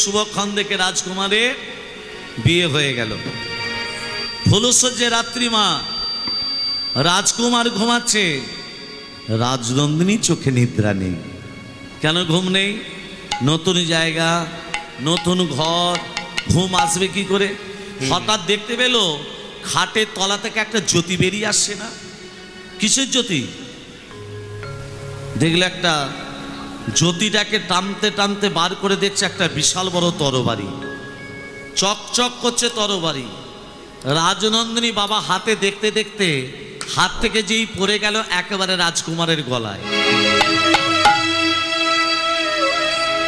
শুভক্ষণ দেখে রাজকুমারের বিয়ে হয়ে গেল। ফুলসজ্জে রাত্রি মা, রাজকুমার ঘুমাচ্ছে, রাজনন্দিনী চোখে নিদ্রা নেই। কেন ঘুম নেই? নতুন জায়গা, নতুন ঘর, ঘুম আসবে কি করে? হঠাৎ দেখতে পেল খাটের তলা থেকে একটা জ্যোতি বেরিয়ে আসছে না। কিসের জ্যোতি? দেখলে একটা জ্যোতিটাকে টানতে টানতে বার করে দেখছে একটা বিশাল বড় তরবারি, চকচক করছে তরবারি। রাজনন্দিনী বাবা হাতে দেখতে দেখতে হাত থেকে যেই পড়ে গেল একেবারে রাজকুমারের গলায়।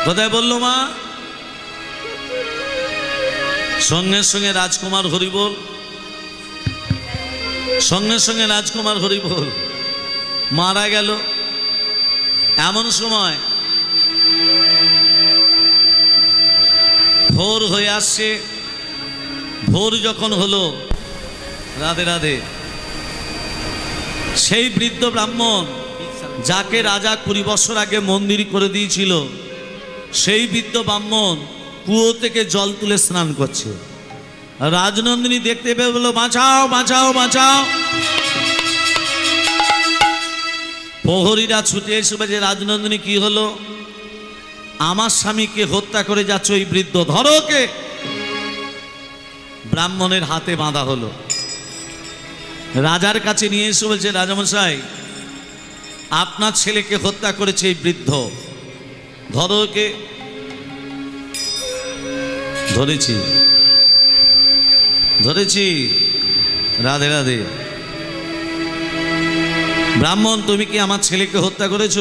কোথায় বললো মা? সঙ্গে সঙ্গে রাজকুমার হরি বল, সঙ্গে সঙ্গে রাজকুমার হরি বল মারা গেল। এমন সময় ভোর হয়ে আসছে। ভোর যখন হলো, রাধে রাধে, সেই বৃদ্ধ ব্রাহ্মণ যাকে রাজা 20 বছর আগে মন্দির করে দিয়েছিল, সেই বৃদ্ধ ব্রাহ্মণ কুয়ো থেকে জল তুলে স্নান করছে। রাজনন্দিনী দেখতে পেয়ে বলল, বাঁচাও বাঁচাও বাঁচাও। প্রহরীরা ছুটে এসে বলছে, রাজনন্দিনী কি হলো? আমার স্বামীকে হত্যা করে যাচ্ছে ওই বৃদ্ধ, ধরো ওকে। ব্রাহ্মণের হাতে বাঁধা হলো। রাজার কাছে নিয়ে এসে বলছে, রাজামশাই আপনার ছেলেকে হত্যা করেছে এই বৃদ্ধ, ধরো ওকে। ধরেছি ধরেছি। রাধে রাধে। ব্রাহ্মণ, তুমি কি আমার ছেলেকে হত্যা করেছ?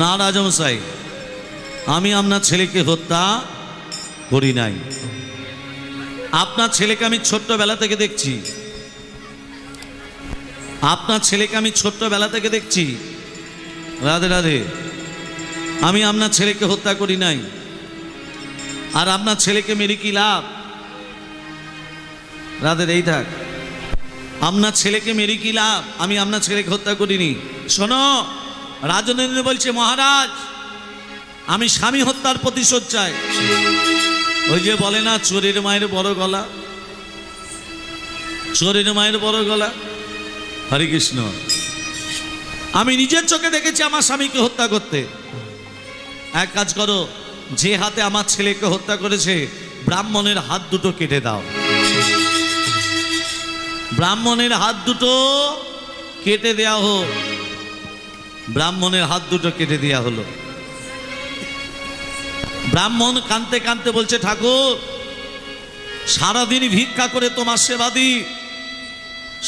না রাজামশাই, আমি আপনার ছেলেকে হত্যা করি নাই। আপনার ছেলেকে আমি ছোট্টবেলা থেকে দেখছি, আপনার ছেলেকে আমি ছোট্টবেলা থেকে দেখছি। রাধে রাধে। আমি আপনার ছেলেকে হত্যা করি নাই। আর আপনার ছেলেকে মেরে কি লাভ? রাধে, এই থাক। আপনার ছেলেকে মেরে কি লাভ? আমি আপনার ছেলেকে হত্যা করিনি। শোনো, রাজনন্দিনী বলছে, মহারাজ আমি স্বামী হত্যার প্রতিশোধ চাই। ওই যে বলে না, চোরের মায়ের বড় গলা, চোরের মায়ের বড় গলা। হরে কৃষ্ণ। আমি নিজের চোখে দেখেছি আমার স্বামীকে হত্যা করতে। এক কাজ করো, যে হাতে আমার ছেলেকে হত্যা করেছে ব্রাহ্মণের হাত দুটো কেটে দাও। ব্রাহ্মণের হাত দুটো কেটে দেয়া হোক। ব্রাহ্মণের হাত দুটো কেটে দেয়া হলো। ব্রাহ্মণ কাঁদতে কাঁদতে বলছে, ঠাকুর সারাদিন ভিক্ষা করে তোমার সেবা দিই,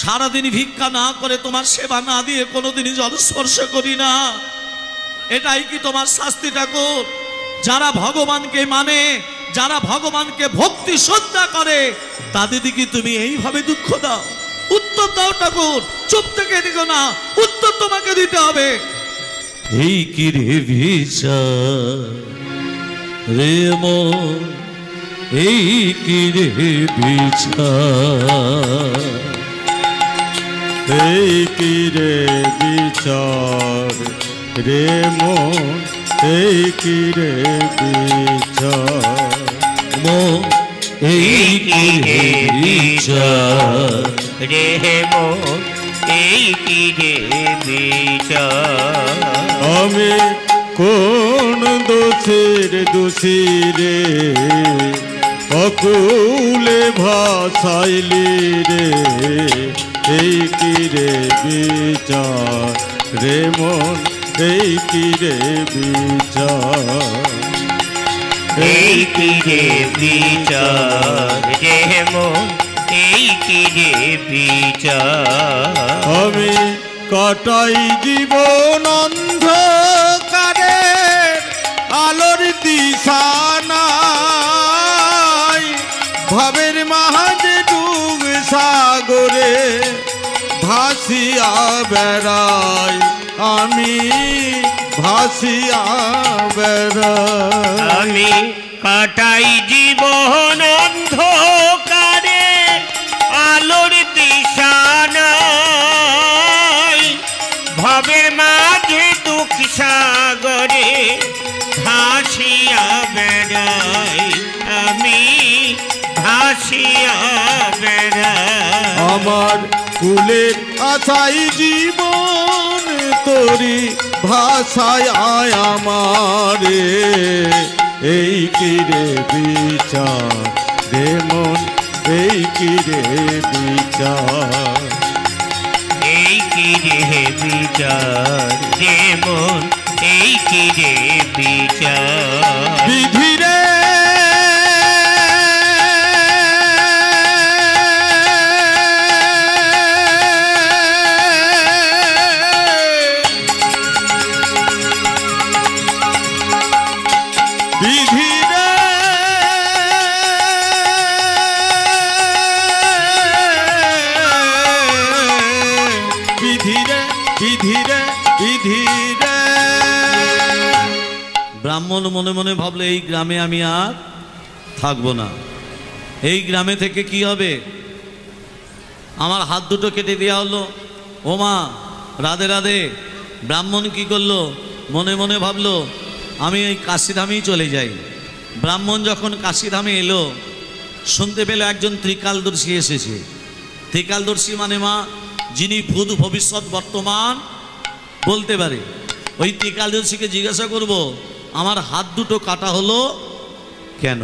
সারাদিন ভিক্ষা না করে তোমার সেবা না দিয়ে কোনোদিনই জল স্পর্শ করি না, এটাই কি তোমার শাস্তি ঠাকুর? যারা ভগবানকে মানে, যারা ভগবানকে ভক্তি শ্রদ্ধা করে, তাদের দিকে তুমি এইভাবে দুঃখ দাও? উত্তর দাও ঠাকুর, চুপ থেকে দিও না, উত্তর তোমাকে দিতে হবে। এই কি রে বিচার রে মন, এই কি রে বিচার, এই কি রে বিচার রে মন, এই কি রে বিচার মন, এই কি রে বিচার রে মন, এই কি রে বিচার। আমি কোন দোষের দোষী রে, অকুলে ভাসাইলি রে, এই কি রে বিচার রে মন, এই কি রে বিচার, এই কি রে বিচার রে মন, এই কি রে বিচার। আমি কাটাই জীবন অন্ধকারে, আলোর দিশা নাই, ভাবের মাঝে ডুব সাগরে ভাসিয়া বেড়াই, আমি ভাসিয়া বেড়াই। আমি কাটাই জীবন অন্ধকারে, আলোর দিশা নাই, ভবের মাঝে দুঃখ সাগরে ভাসিয়া বেড়াই। ভাসিয়া বেড়ায় আমার কুলের আশাই জীবন তোরি ভাষায় আয় আমারে এই কি রে বিচার রে মন এই কি রে বিচার এই কি রে বিচার রে মন এই কি রে বিচার বিধি রে বিধি রে বিধি রে বিধি রে বিধি রে ব্রাহ্মণ মনে মনে ভাবলে এই গ্রামে আমি আর থাকবো না। এই গ্রামে থেকে কি হবে? আমার হাত দুটো কেটে দেওয়া হলো। ও মা, রাধে রাধে। ব্রাহ্মণ কি করলো? মনে মনে ভাবলো আমি এই কাশিধামেই চলে যাই। ব্রাহ্মণ যখন কাশিধামে এলো, শুনতে পেল একজন ত্রিকালদর্শী এসেছে। ত্রিকালদর্শী মানে মা, যিনি ভূত ভবিষ্যৎ বর্তমান বলতে পারে। ওই ত্রিকালদর্শীকে জিজ্ঞাসা করব, আমার হাত দুটো কাটা হলো কেন?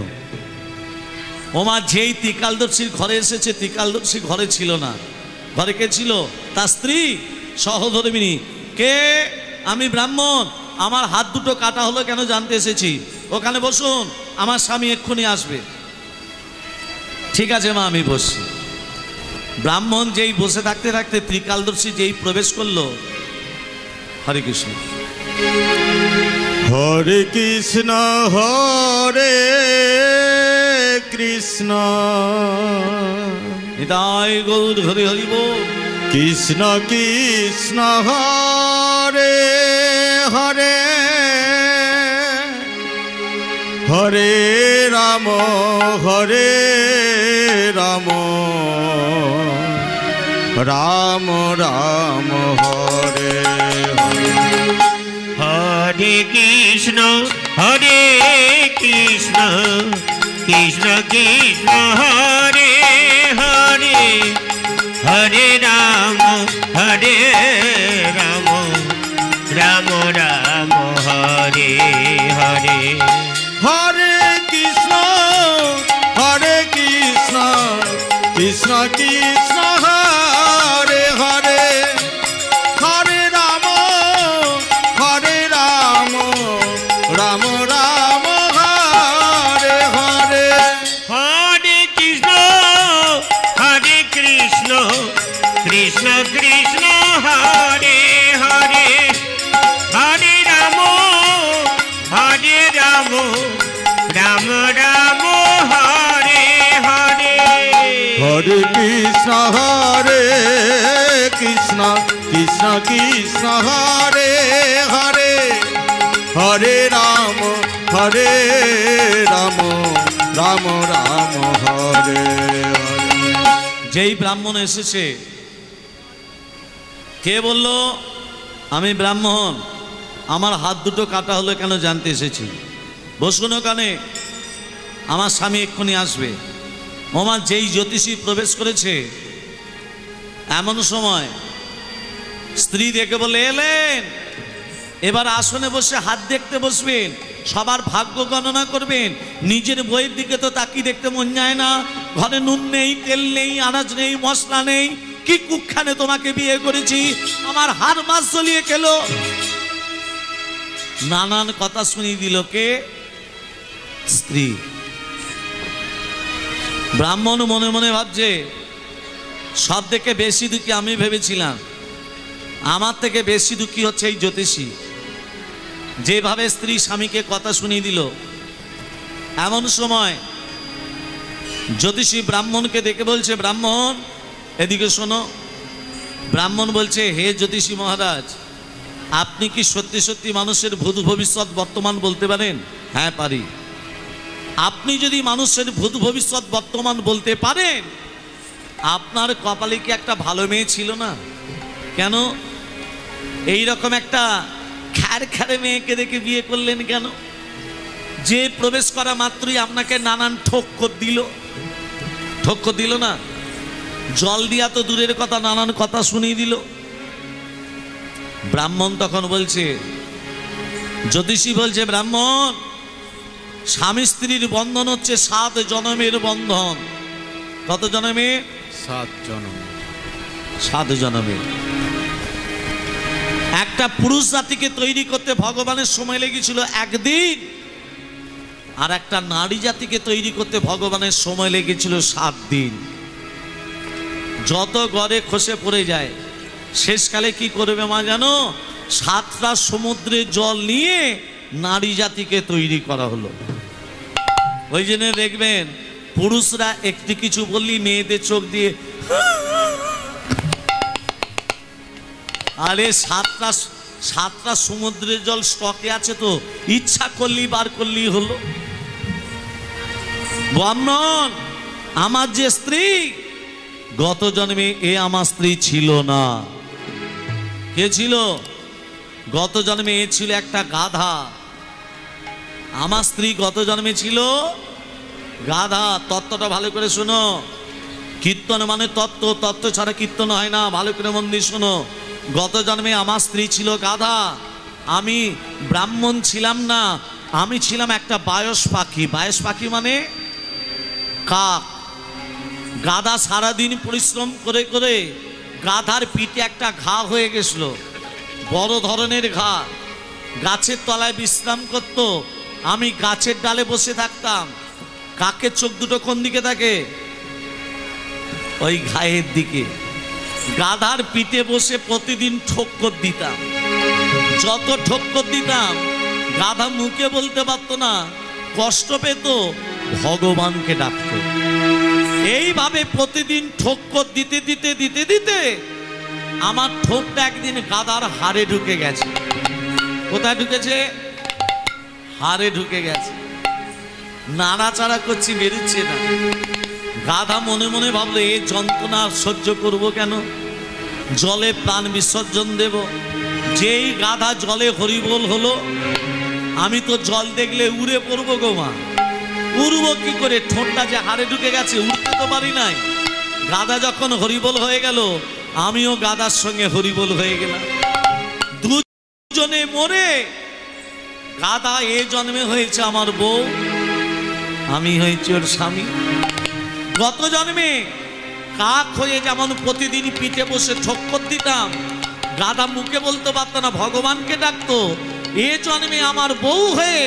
ওমা, যেই ত্রিকালদর্শীর ঘরে এসেছে, ত্রিকালদর্শী ঘরে ছিল না। ঘরে কে ছিল? তার স্ত্রী সহধর্মিণী। কে? আমি ব্রাহ্মণ, আমার হাত দুটো কাটা হলো কেন জানতে এসেছি। ওখানে বসুন, আমার স্বামী এক্ষুনি আসবে। ঠিক আছে মা, আমি বসছি। ব্রাহ্মণ যেই বসে থাকতে থাকতে ত্রিকালদর্শী যেই প্রবেশ করলো। হরে কৃষ্ণ হরে কৃষ্ণ হরে কৃষ্ণ নিতাই গৌর হরি হরি বল। কৃষ্ণ কৃষ্ণ হরে হরে হরে রাম হরে রাম রাম রাম হরে হরে হরে কৃষ্ণ কৃষ্ণ কৃষ্ণ কৃষ্ণ হরে হরে হরে রাম রাম রাম হরে হরে হরে কৃষ্ণ কৃষ্ণ কৃষ্ণ হরে হরে হরে রাম রাম রাম হরে হরে হরে কৃষ্ণ কৃষ্ণ কৃষ্ণ হরে হরে হরে রাম রাম রাম হরে হরে হরে কৃষ্ণ কৃষ্ণ কৃষ্ণ হরে হরে হরে রাম রাম রাম হরে হরে যেই ব্রাহ্মণ এসেছে, কে বলল আমি ব্রাহ্মণ, আমার হাত দুটো কাটা হলো কেন জানতে এসেছি। বসুন ওখানে, আমার স্বামী এক্ষুনি আসবে। ওমা, যেই জ্যোতিষী প্রবেশ করেছে, এমন সময় স্ত্রী দেখে বলে, এলেন, এবার আসনে বসে হাত দেখতে বসবেন, সবার ভাগ্য গণনা করবেন। নিজের বইয়ের দিকে তো তাকিয়ে দেখতে মন যায় না। ঘরে নুন নেই, তেল নেই, আনাজ নেই, মশলা নেই। কি কুক্ষানে তোমাকে বিয়ে করেছি, আমার হাড় মাস জ্বলিয়ে খেলো। নানান কথা শুনিয়ে দিল কে? স্ত্রী। ব্রাহ্মণ মনে মনে ভাবছে, সব থেকে বেশি দুঃখী আমি ভেবেছিলাম, আমার থেকে বেশি দুঃখী হচ্ছে এই জ্যোতিষী। যেভাবে স্ত্রী স্বামীকে কথা শুনিয়ে দিল। এমন সময় জ্যোতিষী ব্রাহ্মণকে দেখে বলছে, ব্রাহ্মণ এদিকে শোনো। ব্রাহ্মণ বলছে, হে জ্যোতিষী মহারাজ, আপনি কি সত্যি সত্যি মানুষের ভূত ভবিষ্যৎ বর্তমান বলতে পারেন? হ্যাঁ পারি। আপনি যদি মানুষের ভূত ভবিষ্যৎ বর্তমান বলতে পারেন, আপনার কপালে কি একটা ভালো মেয়ে ছিল না? কেন এই রকম একটা খ্যাড়ে মেয়েকে দেখে বিয়ে করলেন কেন? যে প্রবেশ করা মাত্রই আপনাকে নানান ঠক্কর দিল। ঠক্কর দিল না, জল দিয়া তো দূরের কথা, নানান কথা শুনিয়ে দিল। ব্রাহ্মণ তখন বলছে, জ্যোতিষী বলছে, ব্রাহ্মণ, স্বামী স্ত্রীর বন্ধন হচ্ছে 7 জনমের বন্ধন। কত জনমে? 7 জনম। 7 জনমে। একটা পুরুষ জাতিকে তৈরি করতে ভগবানের সময় লেগেছিল 1 দিন, আর একটা নারী জাতিকে তৈরি করতে ভগবানের সময় লেগেছিল 7 দিন। যত গড়ে খসে পড়ে যায়, শেষকালে কি করবে মা জানো? 7টা সমুদ্রের জল নিয়ে নারী জাতিকে তৈরি করা হলো। ওই জন্য দেখবেন পুরুষরা একটু কিছু বললি মেয়েদের চোখ দিয়ে, আরে 7টা সমুদ্রের জল স্টকে আছে, তো ইচ্ছা করলি বার করলি হলো। ব্রাহ্মণ, আমার যে স্ত্রী, গত জন্মে এ আমার স্ত্রী ছিল না। কে ছিল? গত জন্মে এ ছিল একটা গাধা। আমার স্ত্রী গত জন্মে ছিল গাধা। তত্ত্বটা ভালো করে শোনো। কীর্তন মানে তত্ত্ব, তত্ত্ব ছাড়া কীর্তন হয় না। ভালো করে মন দিয়ে শোনো। গত জন্মে আমার স্ত্রী ছিল গাধা, আমি ব্রাহ্মণ ছিলাম না, আমি ছিলাম একটা বায়স পাখি। বায়স পাখি মানে কাক। গাধা সারাদিন পরিশ্রম করে করে গাধার পিঠে একটা ঘা হয়ে গেছিল, বড় ধরনের ঘা। গাছের তলায় বিশ্রাম করত, আমি গাছের ডালে বসে থাকতাম। কাকের চোখ দুটো কোন দিকে থাকে? ওই ঘায়ের দিকে। গাধার পিঠে বসে প্রতিদিন ঠক্কর দিতাম। যত ঠক্কর দিতাম, গাধা মুখে বলতে পারতো না, কষ্ট পেত, ভগবানকে ডাকত। এইভাবে প্রতিদিন ঠক্কর দিতে দিতে দিতে দিতে আমার ঠোঁটটা একদিন গাধার হাড়ে ঢুকে গেছে। কোথায় ঢুকেছে? হাড়ে ঢুকে গেছে। নাড়াচাড়া করছি, বেরোচ্ছে না। গাধা মনে মনে ভাবলো, এই যন্ত্রণা সহ্য করব কেন, জলে প্রাণ বিসর্জন দেব। যেই গাধা জলে হরিবোল হলো, আমি তো জল দেখলে উড়ে পড়বো গো মা। উড়বো কি করে? ঠোঁটটা যে হাড়ে ঢুকে গেছে, উঠতে তো পারি নাই। গাধা যখন হরিবোল হয়ে গেল, আমিও গাধার সঙ্গে হরিবোল হয়ে গেলাম। দুজনে মরে, গাধা এ জন্মে হয়েছে আমার বউ, আমি হয়েছি ওর স্বামী। গত জন্মে কাক হয়ে যেমন প্রতিদিন পিঠে বসে ঠক্কর দিতাম, গাধা মুখে বলতে পারতো না, ভগবানকে ডাকতো। এ জন্মে আমার বউ হয়ে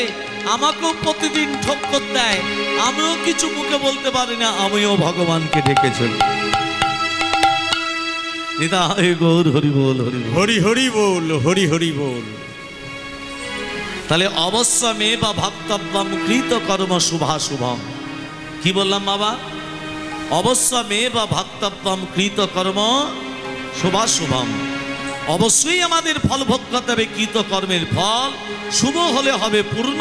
আমাকেও প্রতিদিন ঠক্কর দেয়, আমিও কিছু মুখে বলতে পারি না, আমিও ভগবানকে ডেকে চলি। গৌর হরি বল, হরি হরি হরি বল, হরি হরি বল। তাহলে অবশ্যমে বা ভক্তব্যম কৃত কর্ম শুভাশুভম। কি বললাম বাবা? অবশ্যমে বা ভক্তব্যম কৃত কর্ম শুভাশুভম। অবশ্যই আমাদের ফল ভোগ করতে হবে কৃত কর্মের ফল। শুভ হলে হবে পূর্ণ,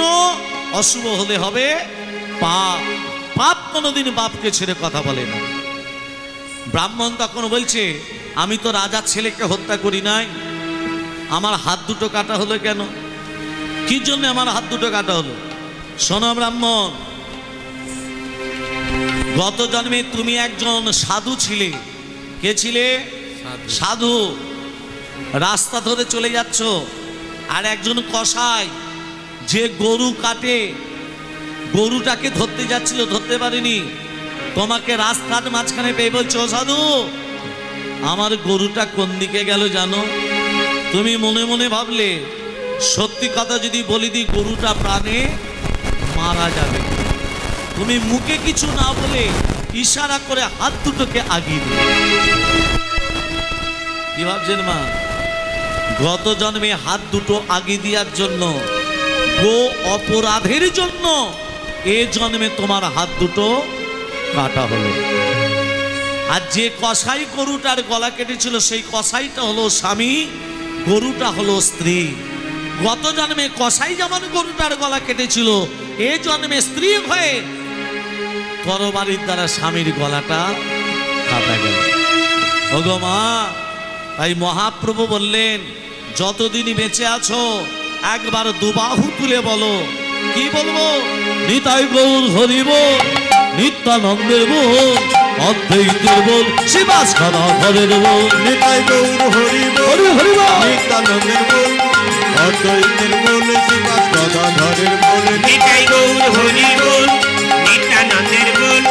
অশুভ হলে হবে পাপ। পাপ কোনোদিন বাপকে ছেড়ে কথা বলে না। ব্রাহ্মণ তখন বলছে, আমি তো রাজার ছেলেকে হত্যা করি নাই, আমার হাত দুটো কাটা হলো কেন? কি জন্য আমার হাত দুটো কাটা হলো? শোনো ব্রাহ্মণ, গত জন্মে তুমি একজন সাধু ছিলে। কে ছিলে? সাধু। রাস্তা ধরে চলে যাচ্ছ, আর একজন কসাই যে গরু কাটে, গরুটাকে ধরতে যাচ্ছিল, ধরতে পারিনি। তোমাকে রাস্তার মাঝখানে পেয়ে বলছো, ও সাধু, আমার গরুটা কোন দিকে গেল জানো? তুমি মনে মনে ভাবলে, সত্যি কথা যদি বলি দিই, গরুটা প্রাণে মারা যাবে। তুমি মুখে কিছু না বলে ইশারা করে হাত দুটোকে আগিয়ে দিলে। কি ভাবছেন মা? গত জন্মে হাত দুটো আগিয়ে দেওয়ার জন্য, গো অপরাধের জন্য এ জন্মে তোমার হাত দুটো কাটা হলো। আর যে কসাই গরুটার গলা কেটেছিল, সেই কসাইটা হলো স্বামী, গরুটা হলো স্ত্রী। গত জন্মে কসাই যেমন গরুটার গলা কেটেছিল, এ জন্মে স্ত্রী হয়ে তরবারির দ্বারা স্বামীর গলাটা কাটা গেল। ওগো মা, তাই মহাপ্রভু বললেন, যতদিন বেঁচে আছো একবার দুবাহু তুলে বলো। কি বলবো? নিতাই গৌর হরি বল, নিত্যানন্দের বল, অদ্বৈতের বল শিবাস গদাধরের বল নিতাই গৌর হরি বল হরি হরি বল নিত্যানন্দের বল অদ্বৈতের বল শিবাস গদাধরের বল নিতাই গৌর হরি বল নিত্যানন্দের বল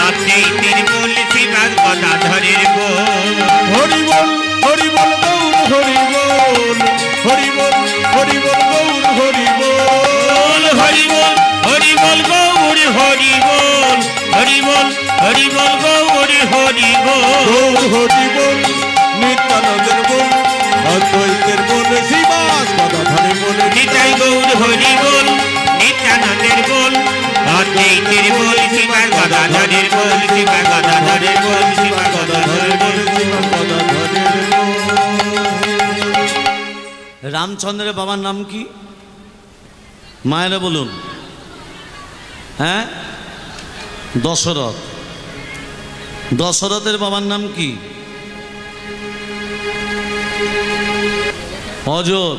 অদ্বৈতের বল শিবাস গদাধরের বল হরি বল গৌর হরি বল হরি বল গৌর হরি বল হরি বল হরি বল গৌর হরি বল হরি বল গৌর হরি বল গৌর হরি বল নিত্যানন্দের বল অদ্বৈতের বল শিবাস গদাধরের বল নিতাই গৌর হরি বল নিত্যানন্দের বল অদ্বৈতের বল শিবাস গদাধরের বল শিবাস গদাধরের বল শিবাস গদাধরের বল শিবাস গদাধরের বল রামচন্দ্রের বাবার নাম কি? মায়েরা বলুন। হ্যাঁ, দশরথ। দশরথের বাবার নাম কি? অজর।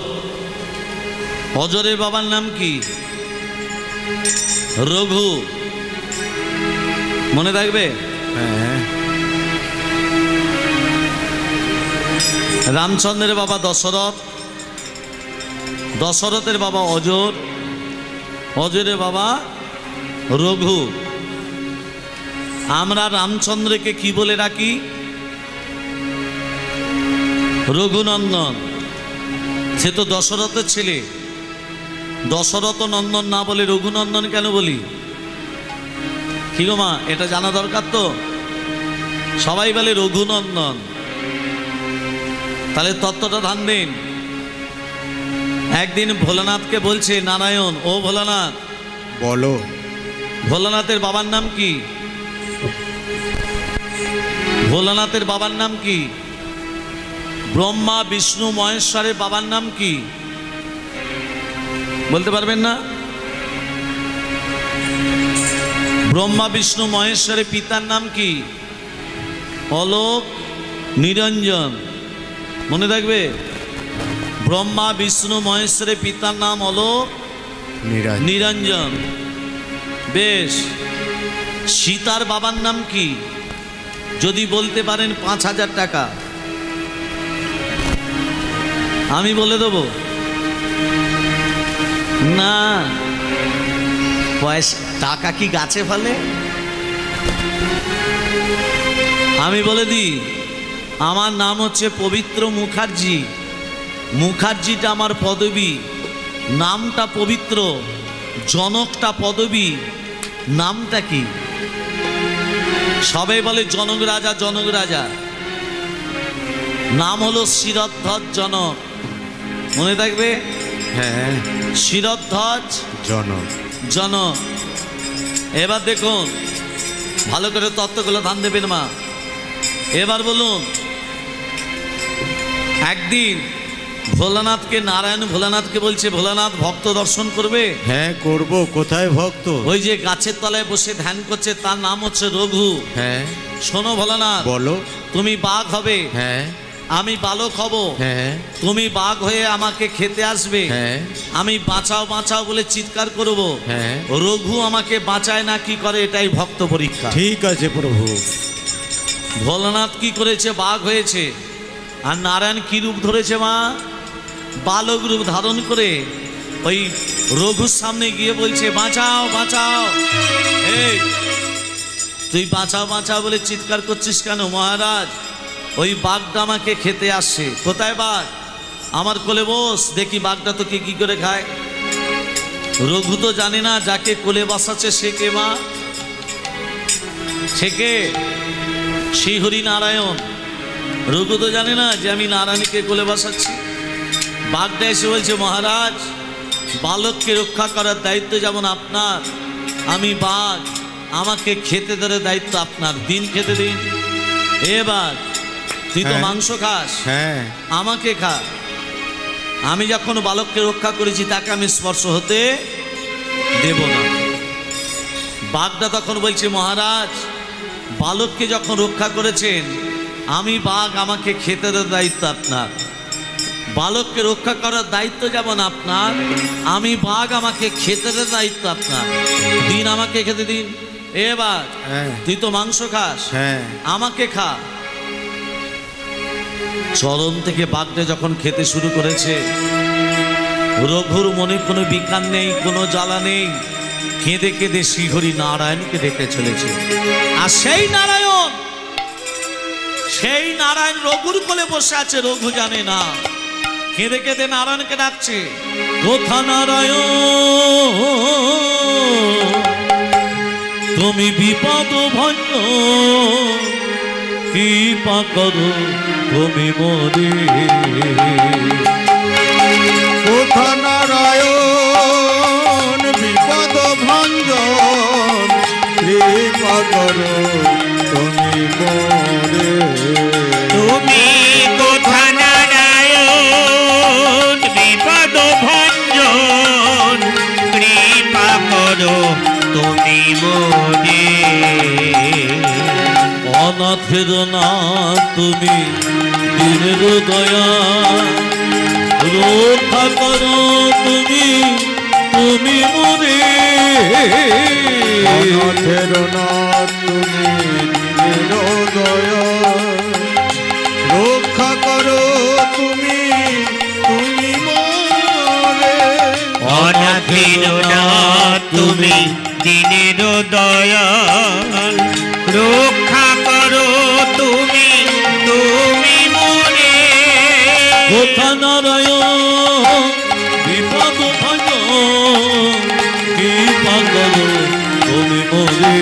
অজরের বাবার নাম কি? রঘু। মনে থাকবে? হ্যাঁ রামচন্দ্রের বাবা দশরথ, দশরথের বাবা অজর, অজরের বাবা রঘু। আমরা রামচন্দ্রকে কি বলে ডাকি? রঘুনন্দন। সে তো দশরথের ছেলে। দশরথ নন্দন না বলে রঘুনন্দন কেন বলি? কি গো মা, এটা জানা দরকার তো। সবাই বলে রঘুনন্দন, তাহলে তত্ত্বটা ধ্যান দিন। একদিন ভোলানাথকে বলছে নারায়ণ, ও ভোলানাথ, বলো। ভোলানাথের বাবার নাম কি? ভোলানাথের বাবার নাম কি? ব্রহ্মা বিষ্ণু মহেশ্বরের বাবার নাম কি? বলতে পারবেন না? ব্রহ্মা বিষ্ণু মহেশ্বরের পিতার নাম কি? অলোক নিরঞ্জন। মনে থাকবে? ব্রহ্মা বিষ্ণু মহেশ্বরের পিতার নাম অলোক নিরঞ্জন। বেশ। সীতার বাবার নাম কি? যদি বলতে পারেন ৫,০০০ টাকা আমি বলে দেব। না, পয়সা টাকা কি গাছে ফলে? আমি বলে দিই, আমার নাম হচ্ছে পবিত্র মুখার্জি। মুখার্জিটা আমার পদবী, নামটা পবিত্র। জনকটা পদবী, নামটা কি? সবাই বলে জনক রাজা, জনক রাজা। নাম হলো শিরধ্বজ জনক। মনে থাকবে? হ্যাঁ, শিরধ্বজ জনক। জনক। এবার দেখুন, ভালো করে তত্ত্বগুলো ধ্যান দেবেন মা। এবার বলুন, একদিন ভোলানাথকে নারায়ণ ভোলানাথকে বলছে, ভোলানাথ ভক্ত দর্শন করবে? হ্যাঁ করব। কোথায় ভক্ত? ওই যে গাছের তলায় বসে ধ্যান করছে, তার নাম হচ্ছে রঘু। হ্যাঁ শোনো ভোলানাথ, বলো। তুমি বাঘ হবে, হ্যাঁ আমি বালক হব। হ্যাঁ তুমি বাঘ হয়ে আমাকে খেতে আসবে। হ্যাঁ আমি বাঁচাও বাঁচাও বলে চিৎকার করব। হ্যাঁ রঘু আমাকে বাঁচায় না কি করে, এটাই ভক্ত পরীক্ষা। ঠিক আছে প্রভু। ভোলানাথ কি করেছে? বাঘ হয়েছে। আর নারায়ণ কি রূপ ধরেছে মা? বালক রূপ ধারণ করে ওই রঘুর সামনে গিয়ে বলছে, বাঁচাও বাঁচাও। এই তুই বাঁচাও বাঁচাও বলে চিৎকার করছিস কেন? মহারাজ, ওই বাঘটা আমাকে খেতে আসছে। কোথায় বাঘ? আমার কোলে বস, দেখি বাঘটা তোকে কি করে খায়। রঘু তো জানে না যাকে কোলে বসাচ্ছে সে কে মা, সে কে? শ্রীহরি নারায়ণ। রঘু তো জানে না যে আমি নারায়ণকে কোলে বসাচ্ছি। বাঘটা এসে বলছে, মহারাজ, বালককে রক্ষা করার দায়িত্ব যেমন আপনার, আমি বাঘ, আমাকে খেতে দেওয়ার দায়িত্ব আপনার। দিন খেতে দিন। এবার তুই তো হ্যাঁ। মাংস খাস, হ্যাঁ আমাকে খা। আমি যখন বালককে রক্ষা করেছি তাকে আমি স্পর্শ হতে দেব না। বাঘটা তখন বলছে, মহারাজ, বালককে যখন রক্ষা করেছেন, আমি বাঘ, আমাকে খেতে দেওয়ার দায়িত্ব আপনার। বালককে রক্ষা করার দায়িত্ব যেমন আপনার, আমি বাঘ, আমাকে খেতে দেওয়ার দায়িত্ব আপনার। দিন, আমাকে খেতে দিন। এবার হ্যাঁ তুই তো মাংস খাস, হ্যাঁ আমাকে খা। চরণ থেকে বাঘটা যখন খেতে শুরু করেছে, রঘুর মনে কোনো বিকার নেই, কোনো জ্বালা নেই, কেঁদে কেঁদে শ্রীহরি নারায়ণকে ডেকে চলেছে। আর সেই নারায়ণ রঘুর কোলে বসে আছে, রঘু জানে না, কেঁদে কেঁদে নারায়ণকে ডাকছে, কোথা নারায়ণ তুমি বিপদ ভঞ্জন, কৃপা করো তুমি মোরে। কোথা নারায়ণ বিপদ ভঞ্জন, কৃপা করো তুমি মোরে। তুমি কোথা নারায়ণ বিপদ ভঞ্জন, কৃপা করো তুমি মোরে। অনাথের না তুমি দিনের দয়া, রক্ষা করো তুমি তুমি মোরে। অনাথের না তুমি দিনের দয়া, রক্ষা করো তুমি তুমি মোরে। অনাথের না তুমি দিনের দয়াল, রক্ষা করো তুমি তুমি মোরে। কোথা নারায়ণ বিপদ ভঞ্জন, কৃপা করো তুমি মোরে।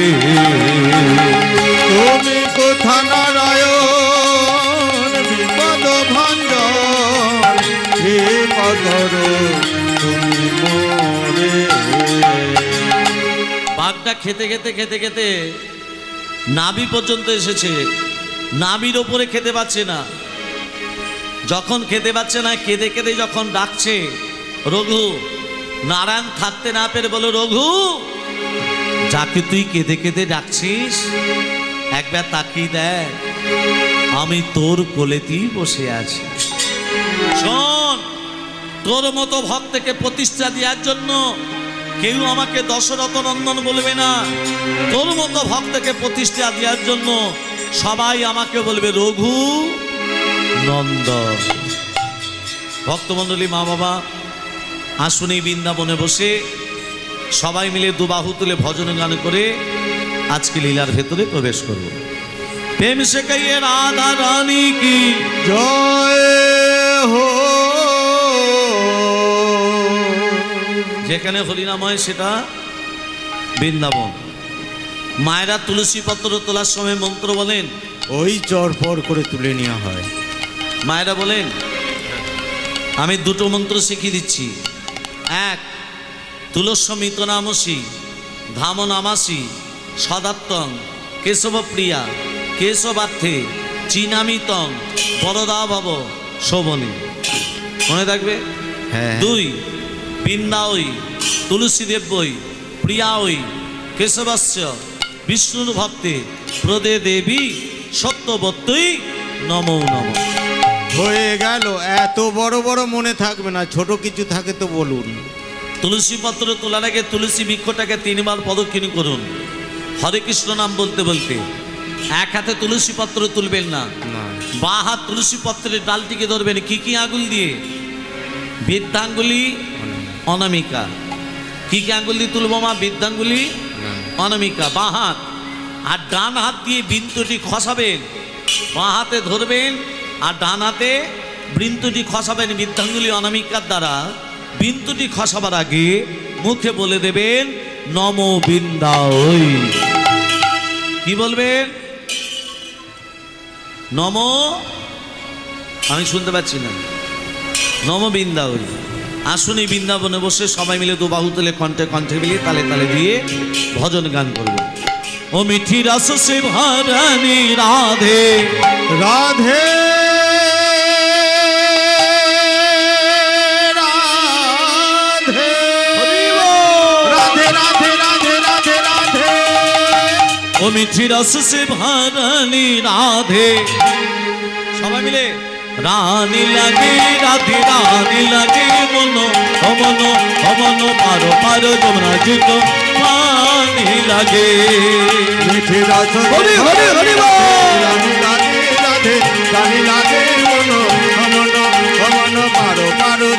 তুমি কোথা নারায়ণ বিপদ ভঞ্জন, কৃপা করো তুমি মোরে। বাঘটা খেতে খেতে খেতে খেতে নাভি পর্যন্ত এসেছে, নাভির ওপরে খেতে পাচ্ছে না। যখন খেতে পাচ্ছে না, কেঁদে কেঁদে যখন ডাকছে রঘু, নারায়ণ থাকতে না পেরে বলো, রঘু যাকে তুই কেঁদে কেঁদে ডাকছিস একবার তাকিয়ে দেখ, আমি তোর কোলেতেই বসে আছি। শোন, তোর মতো ভক্তকে প্রতিষ্ঠা দেওয়ার জন্য কেউ আমাকে দশরথ নন্দন বলবে না, তোর মতো ভক্তকে প্রতিষ্ঠা দেওয়ার জন্য সবাই আমাকে বলবে রঘু নন্দন। ভক্তমণ্ডলী, মা বাবা, আসুন এই বৃন্দাবনে বসে সবাই মিলে দুবাহু তুলে ভজন গান করে আজকে লীলার ভেতরে প্রবেশ করব। প্রেম সে কইয়ে রাধা রানী কি জয় হো। যেখানে হরিনাময় সেটা বৃন্দাবন। মায়েরা তুলসী পত্র তোলার সময় মন্ত্র বলেন, ওই চর পর করে তুলে নেওয়া হয়। মায়েরা বলেন, আমি দুটো মন্ত্র শিখিয়ে দিচ্ছি। এক, তুলস্যমিত নামসি ধাম নামাসি সদাত্তং কেশবপ্রিয়া কেশবার্থে চিনামিতং বরদা ভব শোভনী। মনে থাকবে? হ্যাঁ। দুই, বৃন্দা ওই তুলসী দেব ওই প্রিয়া ওই কেশবাস্য বিষ্ণুর ভক্তে প্রদে দেবী সত্যবত্যই নমো নম। হয়ে গেল। এত বড় বড় মনে থাকবে না, ছোট কিছু থাকে তো বলুন। তুলসী পত্র তোলার আগে তুলসী বৃক্ষটাকে 3 বার প্রদক্ষিণ করুন, হরে কৃষ্ণ নাম বলতে বলতে। এক হাতে তুলসী পত্র তুলবেন না, বা হাত তুলসী পত্রের ডালটিকে ধরবেন। কি কি আঙুল দিয়ে? বৃদ্ধাঙ্গুলি, অনামিকা। কি কি আঙুল দিয়ে তুলব মা? বৃদ্ধাঙ্গুলি, অনামিকা, বা হাত। আর ডান হাত দিয়ে বৃন্তটি খসাবেন, বা হাতে ধরবেন আর ডান হাতে বৃন্তটি খসাবেন বৃদ্ধাঙ্গুলি অনামিকার দ্বারা। বৃন্তটি খসাবার আগে মুখে বলে দেবেন নমো বৃন্দায়। কি বলবেন? নমো, আমি শুনতে পাচ্ছি না, নমো বৃন্দায়। আসুন এই বৃন্দাবনে বসে সবাই মিলে দুবাহু তুলে কণ্ঠে কণ্ঠে মিলিয়ে তালে তালে দিয়ে ভজন গান করব। ও মিঠি রস সে ভরানি রাধে রাধে রাধে রাধে রাধে রাধে রাধে। ও মিঠি রস সে ভরানি রাধে। সবাই মিলে রানী লাগে রাধে রানী লাগে মনো অমনো অমনো পারো পারো যমুনা জিত পানি রানী লাগে। মিঠে রস হরি হরি হরি বল। রানী লাগে রাধে রানী লাগে মন মন মন পারো পারো